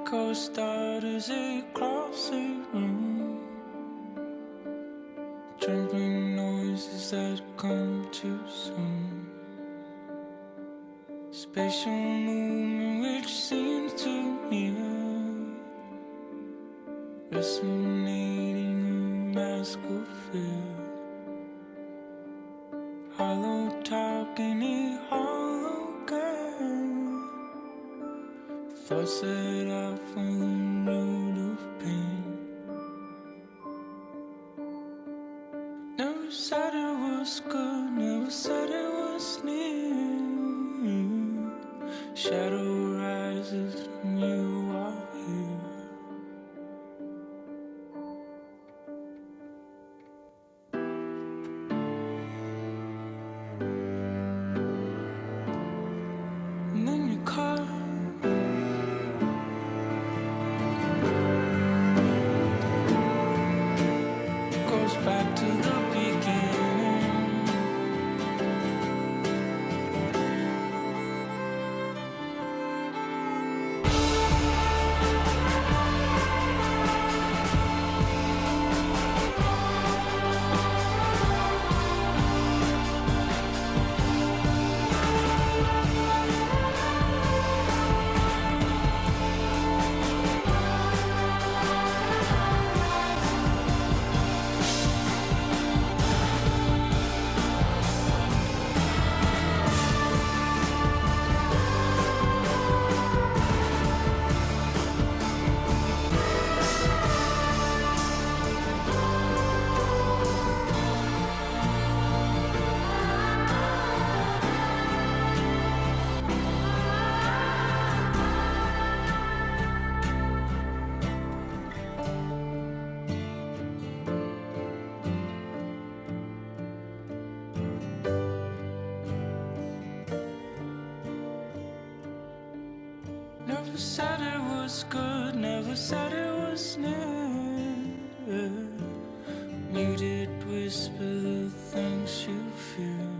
Ghost start as it crosses the room. Trembling noises that come too soon. Spatial movement which seems too near. Resonating a mask of fear. Hollow talking a hologram. Thoughts set out from the road of pain. Never said it was good, never said it was near. Shadow rises when you are here. And then you come. Goes back to the beginning. Never said it was good, never said it was near. Muted whisper the things you fear.